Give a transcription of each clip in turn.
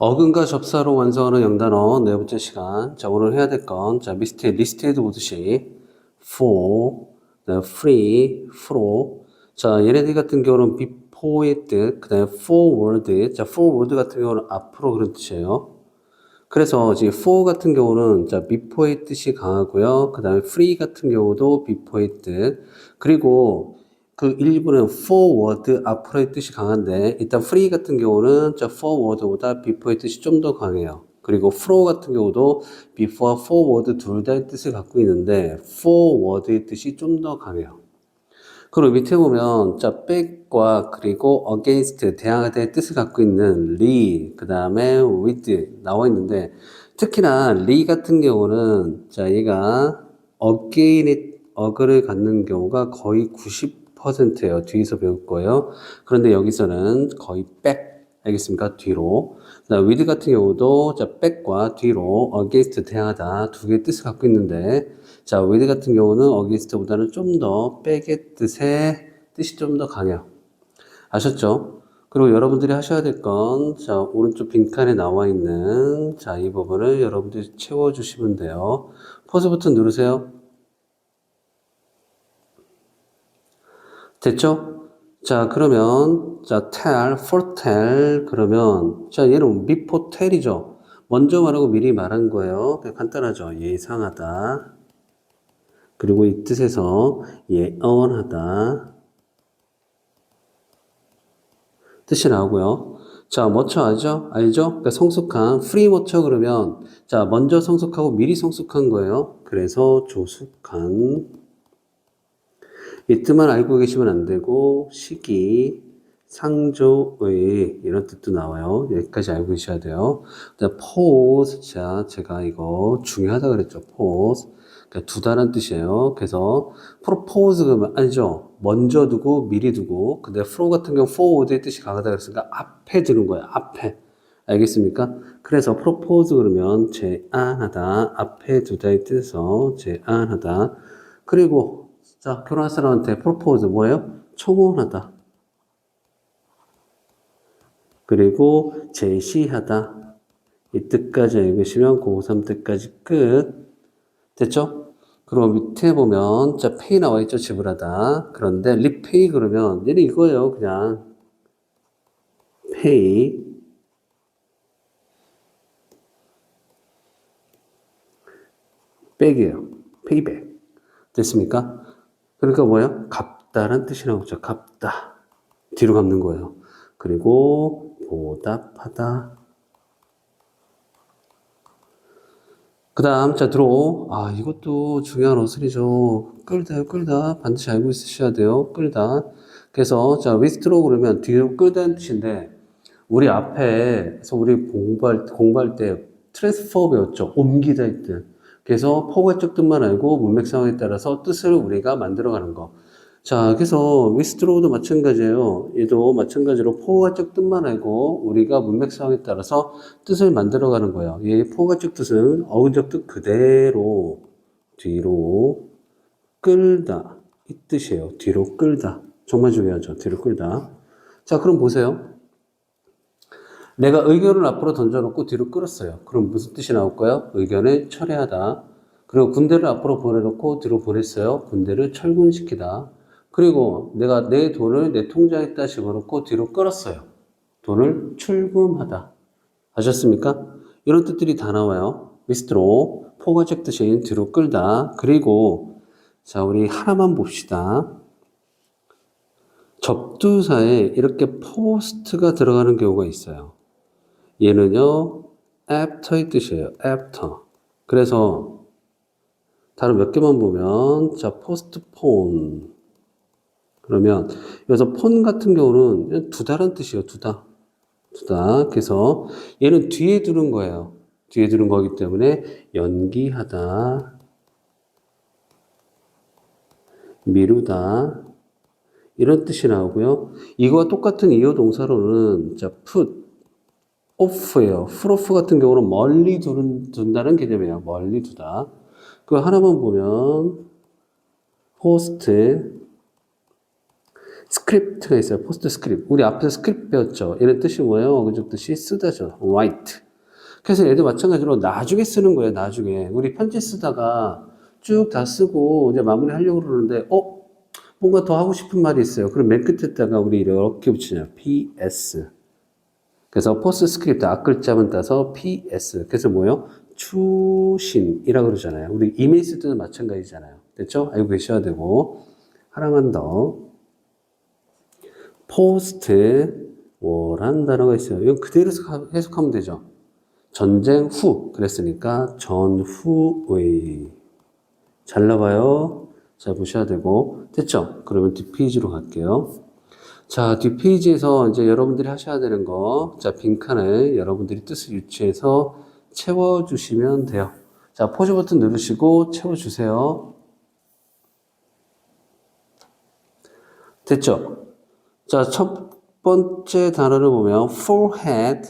어근과 접사로 완성하는 영단어 네 번째 시간. 자, 오늘 해야 될 건, 자, 리스트에도 보듯이, for, free, fro. 자, 얘네들 같은 경우는 before의 뜻, 그 다음에 forward. 자, forward 같은 경우는 앞으로 그런 뜻이에요. 그래서 지금 for 같은 경우는 자, before의 뜻이 강하고요. 그 다음에 free 같은 경우도 before의 뜻. 그리고 그 일부는 forward 앞으로의 뜻이 강한데 일단 free 같은 경우는 자, forward보다 before의 뜻이 좀 더 강해요. 그리고 fro 같은 경우도 before, forward 둘 다의 뜻을 갖고 있는데 forward의 뜻이 좀 더 강해요. 그리고 밑에 보면 자, back과 그리고 against 대항하다의 뜻을 갖고 있는 re 그 다음에 with 나와 있는데 특히나 re 같은 경우는 자, 얘가 again의 어그를 갖는 경우가 거의 90%예요. 뒤에서 배울 거예요. 그런데 여기서는 거의 back 알겠습니까? 뒤로. with 같은 경우도 자, back과 뒤로 against 대항하다 두 개의 뜻을 갖고 있는데 자, with 같은 경우는 against보다는 좀 더 백의 뜻이 좀 더 강해요. 아셨죠? 그리고 여러분들이 하셔야 될 건, 자, 오른쪽 빈칸에 나와 있는, 자, 이 부분을 여러분들이 채워주시면 돼요. 포즈 버튼 누르세요. 됐죠? 자, 그러면, 자, foretell, 그러면, 자, 얘는 before-tell이죠. 먼저 말하고 미리 말한 거예요. 간단하죠? 예상하다. 그리고 이 뜻에서 예언하다 뜻이 나오고요. 자, 뭐죠? 알죠? 그러니까 성숙한, free 뭐죠? 그러면 자, 먼저 성숙하고 미리 성숙한 거예요. 그래서 조숙한 이 뜻만 알고 계시면 안 되고 시기, 상조의 이런 뜻도 나와요. 여기까지 알고 계셔야 돼요. pause. 자, 제가 이거 중요하다 그랬죠. pause. 그러니까 두다란 뜻이에요. 그래서 propose 그러면 알죠? 먼저 두고 미리 두고. 근데 fro 같은 경우 forward의 뜻이 강하다 그랬으니까 앞에 두는 거예요. 앞에. 알겠습니까? 그래서 propose 그러면 제안하다. 앞에 두다의 뜻에서 제안하다. 그리고 자, 결혼할 사람한테 프로포즈 뭐예요? 청혼하다. 그리고 제시하다. 이 뜻까지 읽으시면 고3 뜻까지 끝. 됐죠? 그리고 밑에 보면 자, 페이 나와 있죠? 지불하다. 그런데 리페이 그러면 얘는 이거예요. 그냥 페이 백이에요. 페이백. 됐습니까? 그러니까 뭐예요? 갚다란 뜻이 나오죠. 갚다. 뒤로 갚는 거예요. 그리고 보답하다. 그 다음, 자, 들어. 아, 이것도 중요한 어술이죠. 끌다. 반드시 알고 있으셔야 돼요. 끌다. 그래서, 자, withdraw 그러면 뒤로 끌다는 뜻인데, 우리 앞에서 우리 공부할 때 트랜스퍼 배웠죠. 옮기다 의 뜻. 그래서 포괄적 뜻만 알고 문맥 상황에 따라서 뜻을 우리가 만들어가는 거. 자, 그래서 withdraw도 마찬가지예요. 얘도 마찬가지로 포괄적 뜻만 알고 우리가 문맥 상황에 따라서 뜻을 만들어가는 거예요. 이 포괄적 뜻은 어근적 뜻 그대로 뒤로 끌다 이 뜻이에요. 뒤로 끌다. 정말 중요하죠. 뒤로 끌다. 자, 그럼 보세요. 내가 의견을 앞으로 던져놓고 뒤로 끌었어요. 그럼 무슨 뜻이 나올까요? 의견을 철회하다. 그리고 군대를 앞으로 보내놓고 뒤로 보냈어요. 군대를 철군시키다. 그리고 내가 내 돈을 내 통장에다 집어넣고 뒤로 끌었어요. 돈을 출금하다. 아셨습니까? 이런 뜻들이 다 나와요. withdraw, 포괄적 뜻인 뒤로 끌다. 그리고 자, 우리 하나만 봅시다. 접두사에 이렇게 post가 들어가는 경우가 있어요. 얘는요, after의 뜻이에요. after. 그래서 다른 몇 개만 보면 자, postpone. 그러면 여기서 폰 같은 경우는 두다란 뜻이에요. 두다. 그래서 얘는 뒤에 두는 거예요. 뒤에 두는 거기 때문에 연기하다, 미루다 이런 뜻이 나오고요. 이거와 똑같은 이어 동사로는 자, put off예요. put off 같은 경우는 멀리 둔다는 개념이에요. 멀리 두다. 그거 하나만 보면 post 스크립트가 있어요. 포스트 스크립트. 우리 앞에서 스크립트 배웠죠. 얘는 뜻이 뭐예요? 어근적 뜻이 쓰다죠. write. 그래서 얘도 마찬가지로 나중에 쓰는 거예요. 나중에. 우리 편지 쓰다가 쭉 다 쓰고 이제 마무리 하려고 그러는데, 뭔가 더 하고 싶은 말이 있어요. 그럼 맨 끝에다가 우리 이렇게 붙이냐. PS. 그래서 포스트 스크립트 앞글자만 따서 PS. 그래서 뭐예요? 추신이라고 그러잖아요. 우리 이메일 쓸 때도 마찬가지잖아요. 됐죠? 알고 계셔야 되고. 하나만 더. 포스트 워라는 단어가 있어요. 이거 그대로 해석하면 되죠. 전쟁 후. 그랬으니까 전후의. 잘 나와요. 잘 보셔야 되고. 됐죠? 그러면 뒷페이지로 갈게요. 자, 뒷페이지에서 이제 여러분들이 하셔야 되는 거. 자, 빈칸에 여러분들이 뜻을 유추해서 채워주시면 돼요. 자, 포즈 버튼 누르시고 채워주세요. 됐죠? 자, 첫 번째 단어를 보면 forehead.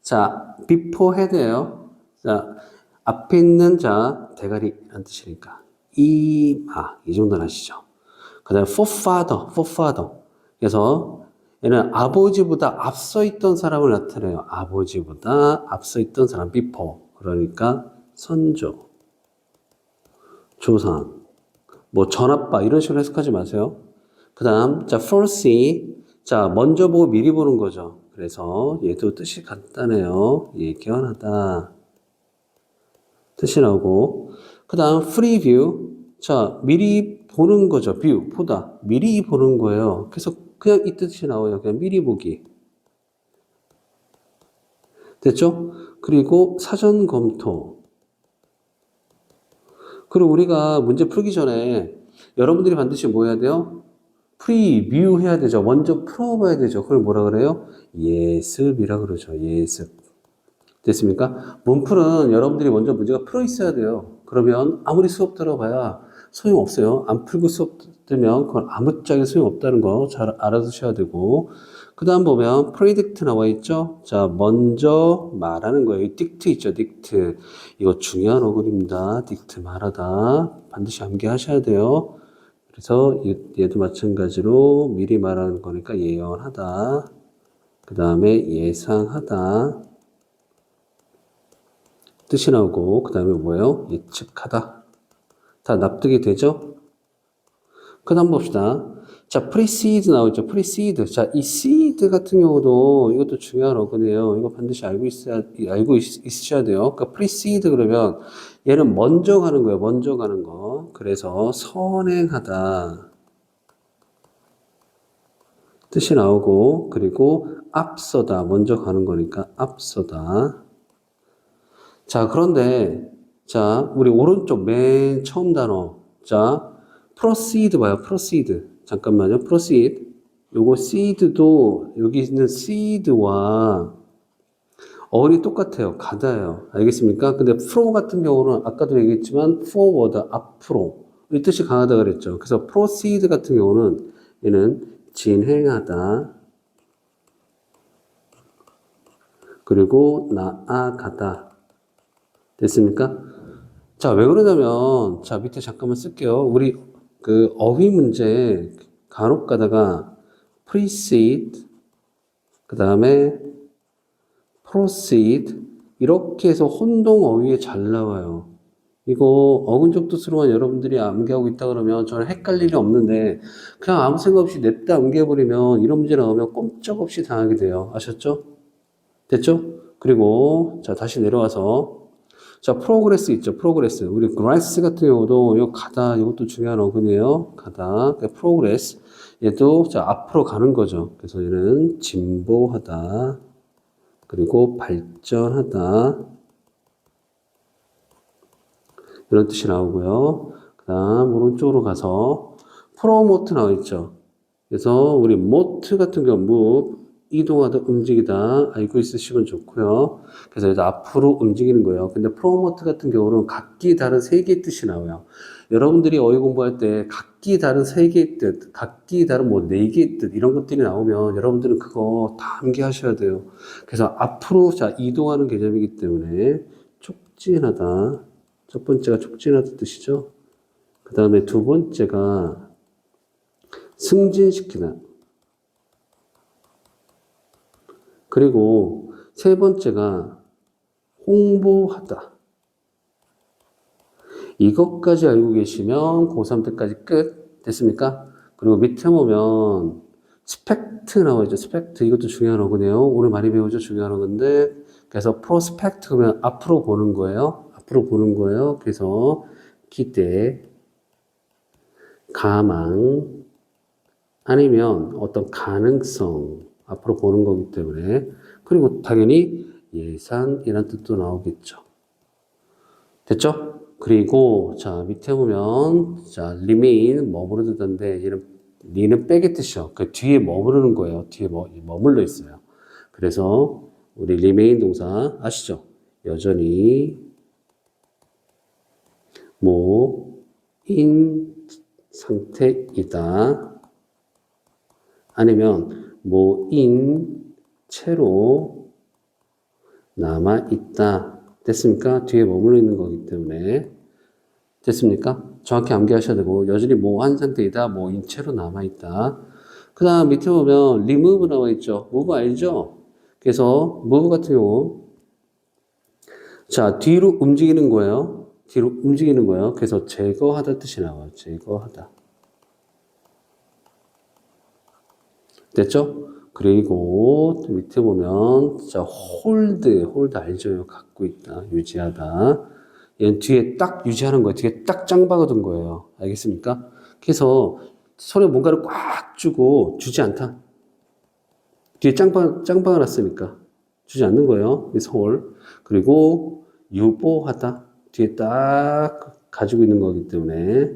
자, before head예요. 자, 앞에 있는 자, 대가리라는 뜻이니까 이마 이 정도는 아시죠? 그다음에 forefather. 그래서 얘는 아버지보다 앞서 있던 사람을 나타내요. 아버지보다 앞서 있던 사람 before. 그러니까 선조, 조상, 뭐 전아빠 이런 식으로 해석하지 마세요. 그다음 자 foresee. 자 먼저 보고 미리 보는 거죠. 그래서 얘도 뜻이 간단해요. 예견하다 뜻이 나오고 그다음 free view. 자 미리 보는 거죠. view 보다 미리 보는 거예요. 그래서 그냥 이 뜻이 나와요. 그냥 미리 보기. 됐죠? 그리고 사전 검토. 그리고 우리가 문제 풀기 전에 여러분들이 반드시 뭐 해야 돼요? 프리뷰 해야 되죠. 먼저 풀어봐야 되죠. 그걸 뭐라 그래요? 예습이라 그러죠. 예습. 됐습니까? 문풀은 여러분들이 먼저 문제가 풀어 있어야 돼요. 그러면 아무리 수업 들어봐야 소용없어요. 안 풀고 수업 들으면 그건 아무짝에 소용없다는 거 잘 알아두셔야 되고 그 다음 보면 predict 나와 있죠. 자 먼저 말하는 거예요. dict 있죠. dict. 이거 중요한 어근입니다. dict 말하다. 반드시 암기하셔야 돼요. 그래서 얘도 마찬가지로 미리 말하는 거니까 예언하다. 그 다음에 예상하다. 뜻이 나오고 그 다음에 뭐예요? 예측하다. 다 납득이 되죠? 그 다음 봅시다. 자, precede 나오죠. precede. 자, 이 seed 같은 경우도 이것도 중요한 어근이에요. 이거 반드시 알고 있으셔야 돼요. 그러니까 precede 그러면 얘는 먼저 가는 거예요. 먼저 가는 거. 그래서 선행하다. 뜻이 나오고 그리고 앞서다. 먼저 가는 거니까 앞서다. 자, 그런데 자, 우리 오른쪽 맨 처음 단어. 자, proceed 봐요. proceed. 잠깐만요. proceed. 요거 seed도 여기 있는 seed와 어원이 똑같아요. 가다예요. 알겠습니까? 근데 pro 같은 경우는 아까도 얘기했지만 forward 앞으로 이 뜻이 강하다 그랬죠. 그래서 proceed 같은 경우는 얘는 진행하다. 그리고 나아가다. 됐습니까? 자, 왜 그러냐면, 자, 밑에 잠깐만 쓸게요. 우리 그 어휘 문제 간혹 가다가 precede, 그 다음에 proceed, 이렇게 해서 혼동 어휘에 잘 나와요. 이거 어근적 뜻으로만 여러분들이 암기하고 있다 그러면 저는 헷갈릴 일이 없는데, 그냥 아무 생각 없이 냅다 암기해버리면 이런 문제 나오면 꼼짝없이 당하게 돼요. 아셨죠? 됐죠? 그리고, 자, 다시 내려와서, 자, 프로그레스 있죠. 프로그레스. 우리 그라스 같은 경우도 이거 가다 이것도 중요한 어근이에요. 가다. 프로그레스. 얘도 자 앞으로 가는 거죠. 그래서 얘는 진보하다. 그리고 발전하다. 이런 뜻이 나오고요. 그다음 오른쪽으로 가서 프로모트 나와 있죠. 그래서 우리 모트 같은 경우 move 이동하다, 움직이다 알고 있으시면 좋고요. 그래서 얘도 앞으로 움직이는 거예요. 근데 프로모트 같은 경우는 각기 다른 세 개의 뜻이 나와요. 여러분들이 어휘 공부할 때 각기 다른 세 개의 뜻, 각기 다른 뭐 네 개의 뜻 이런 것들이 나오면 여러분들은 그거 다 암기하셔야 돼요. 그래서 앞으로 자 이동하는 개념이기 때문에 촉진하다. 첫 번째가 촉진하다 뜻이죠. 그 다음에 두 번째가 승진시키다. 그리고 세 번째가 홍보하다. 이것까지 알고 계시면 고3 때까지 끝. 됐습니까? 그리고 밑에 보면 스펙트 나와 있죠. 스펙트. 이것도 중요한 어구네요. 오늘 많이 배우죠. 중요한 어근데. 그래서 프로스펙트 그러면 앞으로 보는 거예요. 앞으로 보는 거예요. 그래서 기대, 가망, 아니면 어떤 가능성 앞으로 보는 거기 때문에. 그리고 당연히 예상이라는 뜻도 나오겠죠. 됐죠? 그리고 자 밑에 보면 자 remain 머무르던데 얘는 니는 빼의 뜻이요. 그 뒤에 머무르는 거예요. 뒤에 머물러 있어요. 그래서 우리 remain 동사 아시죠? 여전히 뭐인 상태이다. 아니면 뭐인 채로 남아 있다. 됐습니까? 뒤에 머물러 있는 거기 때문에. 됐습니까? 정확히 암기하셔야 되고, 여전히 뭐 한 상태이다, 뭐 인체로 남아있다. 그 다음 밑에 보면 remove 나와 있죠. move 알죠? 그래서 move 같은 경우, 자, 뒤로 움직이는 거예요. 뒤로 움직이는 거예요. 그래서 제거하다 뜻이 나와요. 제거하다. 됐죠? 그리고 밑에 보면, 자, hold 알죠? 갖고 있다, 유지하다. 얘는 뒤에 딱 유지하는 거예요. 뒤에 딱 짱박아둔 거예요. 알겠습니까? 그래서 손에 뭔가를 꽉 쥐고 주지 않다. 뒤에 짱박아놨으니까 주지 않는 거예요. 그래서 hold. 그리고 유보하다. 뒤에 딱 가지고 있는 거기 때문에.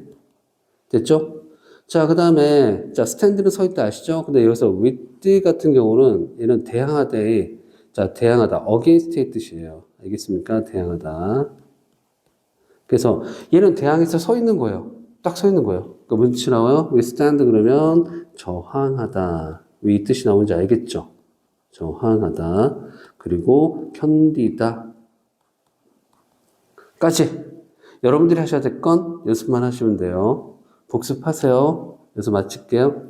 됐죠? 자, 그 다음에, 자, 스탠드는 서 있다 아시죠? 근데 여기서 with 같은 경우는 얘는 대항하다에, 자, 대항하다. against의 뜻이에요. 알겠습니까? 대항하다. 그래서 얘는 대항해서 서 있는 거예요. 딱 서 있는 거예요. 그러니까 무슨 뜻이 나와요? withstand 그러면 저항하다. 왜 이 뜻이 나오는지 알겠죠? 저항하다. 그리고 견디다. 까지. 여러분들이 하셔야 될 건 연습만 하시면 돼요. 복습하세요. 여기서 마칠게요.